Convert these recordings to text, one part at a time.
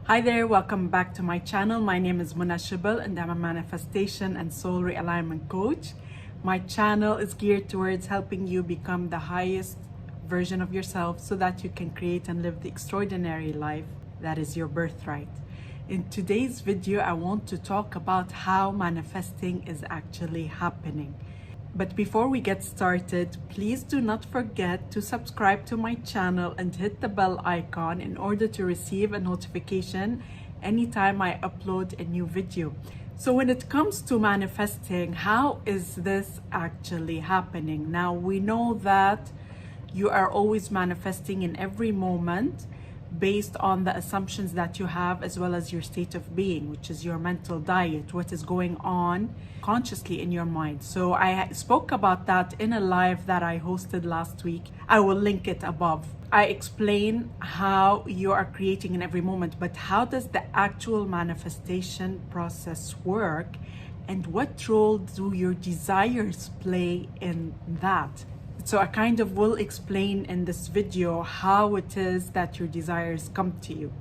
Hi there, welcome back to my channel. My name is Irresistible and I'm a manifestation and soul realignment coach. My channel is geared towards helping you become the highest version of yourself so that you can create and live the extraordinary life that is your birthright. In today's video, I want to talk about how manifesting is actually happening. But before we get started, please do not forget to subscribe to my channel and hit the bell icon in order to receive a notification anytime I upload a new video. So when it comes to manifesting, how is this actually happening? Now, we know that you are always manifesting in every moment based on the assumptions that you have, as well as your state of being, which is your mental diet, what is going on consciously in your mind. So I spoke about that in a live that I hosted last week. I will link it above. I explain how you are creating in every moment, but how does the actual manifestation process work, and what role do your desires play in that? So I kind of will explain in this video how it is that your desires come to you.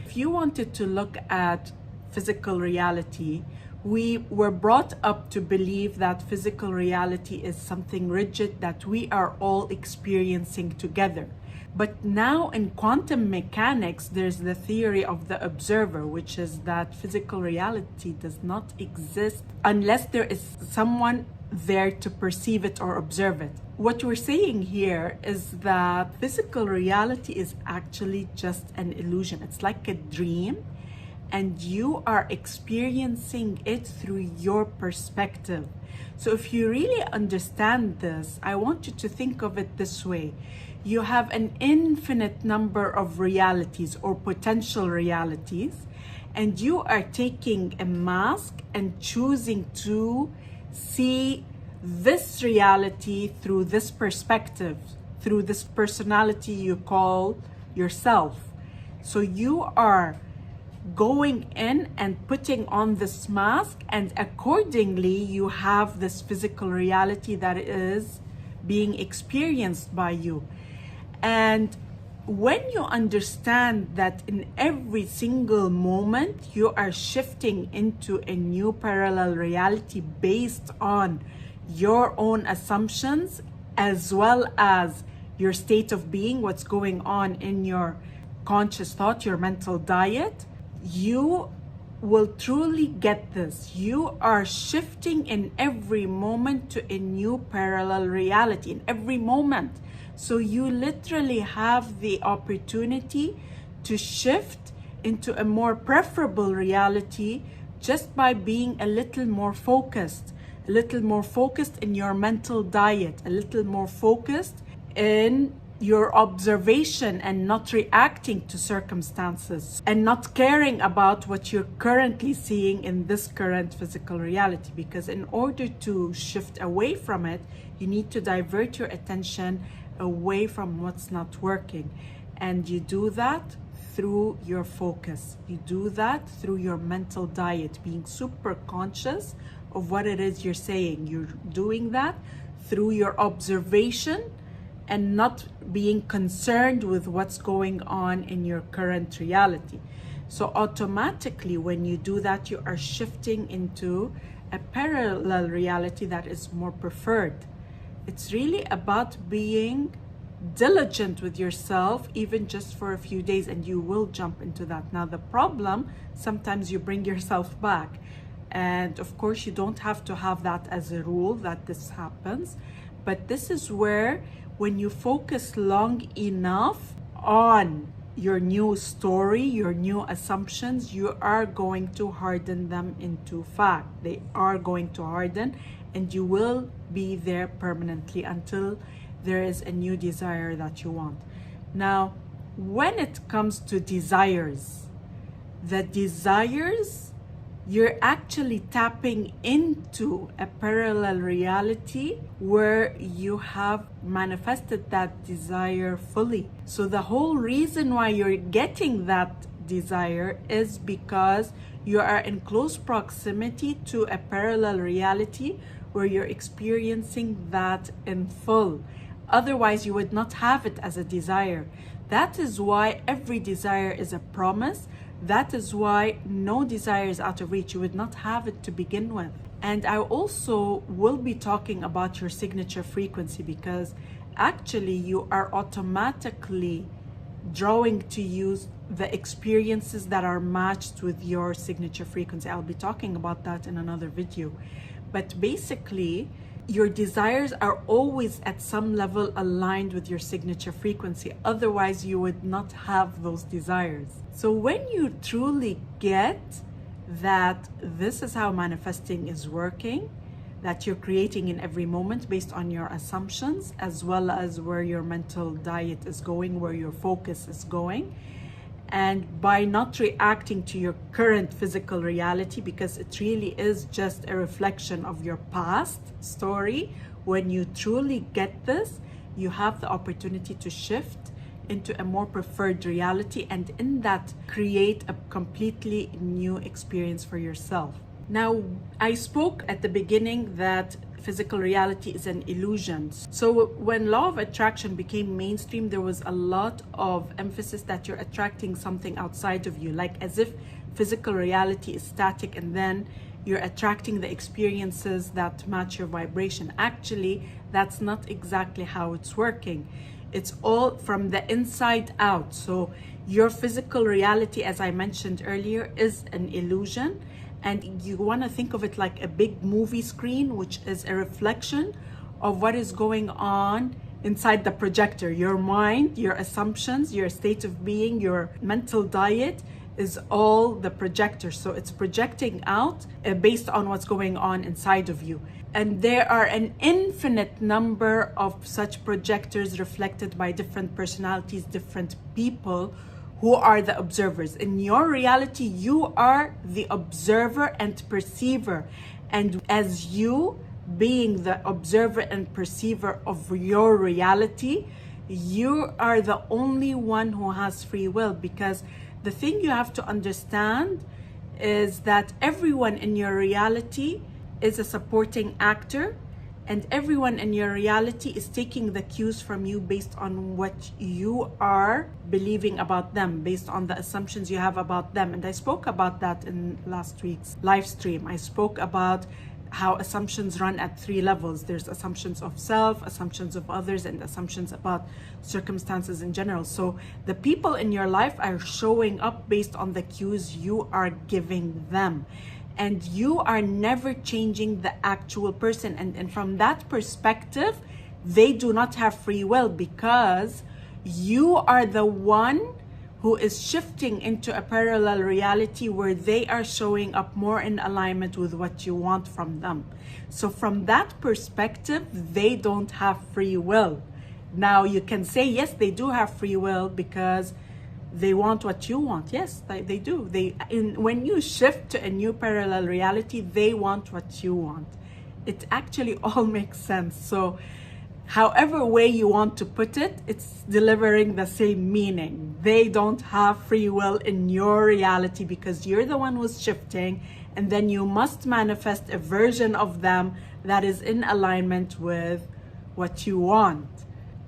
If you wanted to look at physical reality, we were brought up to believe that physical reality is something rigid that we are all experiencing together. But now in quantum mechanics, there's the theory of the observer, which is that physical reality does not exist unless there is someone there to perceive it or observe it. What we're saying here is that physical reality is actually just an illusion. It's like a dream, and you are experiencing it through your perspective. So if you really understand this, I want you to think of it this way. You have an infinite number of realities or potential realities, and you are taking a mask and choosing to see this reality through this perspective, through this personality you call yourself. So you are going in and putting on this mask, and accordingly you have this physical reality that is being experienced by you. And when you understand that in every single moment you are shifting into a new parallel reality based on your own assumptions, as well as your state of being, what's going on in your conscious thought, your mental diet, you will truly get this. You are shifting in every moment to a new parallel reality, in every moment. So you literally have the opportunity to shift into a more preferable reality just by being a little more focused in your mental diet, a little more focused in your observation and not reacting to circumstances and not caring about what you're currently seeing in this current physical reality. Because in order to shift away from it, you need to divert your attention away from what's not working. And you do that through your focus. You do that through your mental diet, being super conscious of what it is you're saying. You're doing that through your observation and not being concerned with what's going on in your current reality. So automatically when you do that, you are shifting into a parallel reality that is more preferred. It's really about being diligent with yourself, even just for a few days, and you will jump into that. Now the problem, sometimes you bring yourself back. And of course, you don't have to have that as a rule that this happens. But this is where, when you focus long enough on your new story, your new assumptions, you are going to harden them into fact. They are going to harden, and you will be there permanently until there is a new desire that you want. Now, when it comes to desires, you're actually tapping into a parallel reality where you have manifested that desire fully. So the whole reason why you're getting that desire is because you are in close proximity to a parallel reality where you're experiencing that in full. Otherwise, you would not have it as a desire. That is why every desire is a promise. That is why no desire is out of reach. You would not have it to begin with. And I also will be talking about your signature frequency, because actually you are automatically drawing to you the experiences that are matched with your signature frequency. I'll be talking about that in another video. But basically, your desires are always at some level aligned with your signature frequency. Otherwise, you would not have those desires. So when you truly get that this is how manifesting is working, that you're creating in every moment based on your assumptions, as well as where your mental diet is going, where your focus is going, and by not reacting to your current physical reality, because it really is just a reflection of your past story. When you truly get this, you have the opportunity to shift into a more preferred reality, and in that create a completely new experience for yourself. Now, I spoke at the beginning that physical reality is an illusion. So when law of attraction became mainstream, there was a lot of emphasis that you're attracting something outside of you, like as if physical reality is static and then you're attracting the experiences that match your vibration. Actually, that's not exactly how it's working. It's all from the inside out. So your physical reality, as I mentioned earlier, is an illusion. And you want to think of it like a big movie screen, which is a reflection of what is going on inside the projector. Your mind, your assumptions, your state of being, your mental diet is all the projector. So it's projecting out based on what's going on inside of you. And there are an infinite number of such projectors reflected by different personalities, different people who are the observers. In your reality, you are the observer and perceiver. And as you being the observer and perceiver of your reality, you are the only one who has free will. Because the thing you have to understand is that everyone in your reality is a supporting actor, and everyone in your reality is taking the cues from you based on what you are believing about them, based on the assumptions you have about them. And I spoke about that in last week's live stream. I spoke about how assumptions run at 3 levels. There's assumptions of self, assumptions of others, and assumptions about circumstances in general. So the people in your life are showing up based on the cues you are giving them. And you are never changing the actual person. And from that perspective, they do not have free will, because you are the one who is shifting into a parallel reality where they are showing up more in alignment with what you want from them. So from that perspective, they don't have free will. Now you can say, yes, they do have free will because they want what you want. Yes, they do. When you shift to a new parallel reality, they want what you want. It actually all makes sense. So however way you want to put it, it's delivering the same meaning. They don't have free will in your reality because you're the one who's shifting, and then you must manifest a version of them that is in alignment with what you want.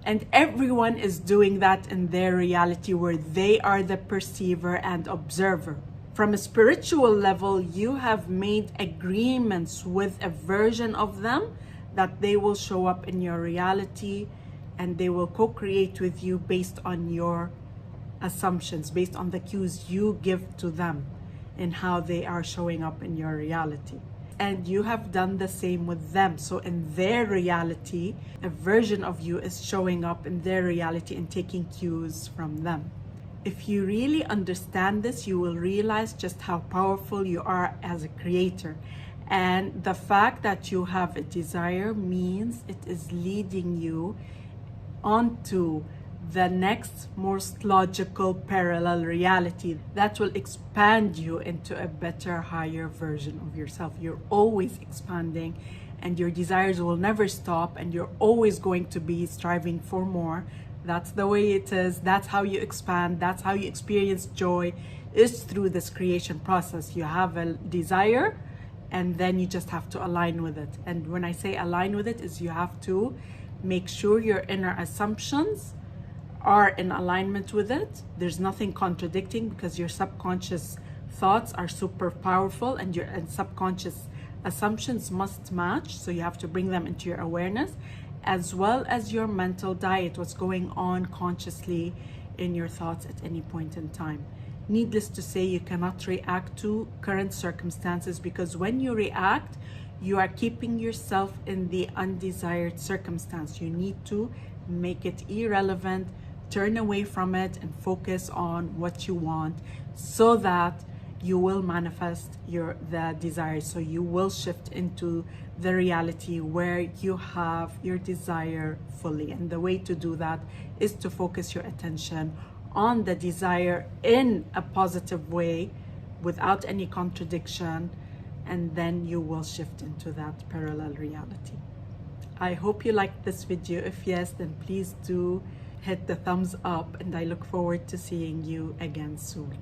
And everyone is doing that in their reality where they are the perceiver and observer. From a spiritual level, you have made agreements with a version of them that they will show up in your reality, and they will co-create with you based on your assumptions, based on the cues you give to them and how they are showing up in your reality. And you have done the same with them. So in their reality, a version of you is showing up in their reality and taking cues from them. If you really understand this, you will realize just how powerful you are as a creator. And the fact that you have a desire means it is leading you onto the next most logical parallel reality that will expand you into a better, higher version of yourself. You're always expanding, and your desires will never stop, and you're always going to be striving for more. That's the way it is. That's how you expand. That's how you experience joy, is through this creation process. You have a desire, and then you just have to align with it. And when I say align with it, is you have to make sure your inner assumptions are in alignment with it. There's nothing contradicting, because your subconscious thoughts are super powerful, and your subconscious assumptions must match. So you have to bring them into your awareness, as well as your mental diet, what's going on consciously in your thoughts at any point in time. Needless to say, you cannot react to current circumstances, because when you react, you are keeping yourself in the undesired circumstance. You need to make it irrelevant, turn away from it, and focus on what you want, so that you will manifest the desire. So you will shift into the reality where you have your desire fully. And the way to do that is to focus your attention on the desire in a positive way, without any contradiction, and then you will shift into that parallel reality. I hope you liked this video. If yes, then please do hit the thumbs up, and I look forward to seeing you again soon.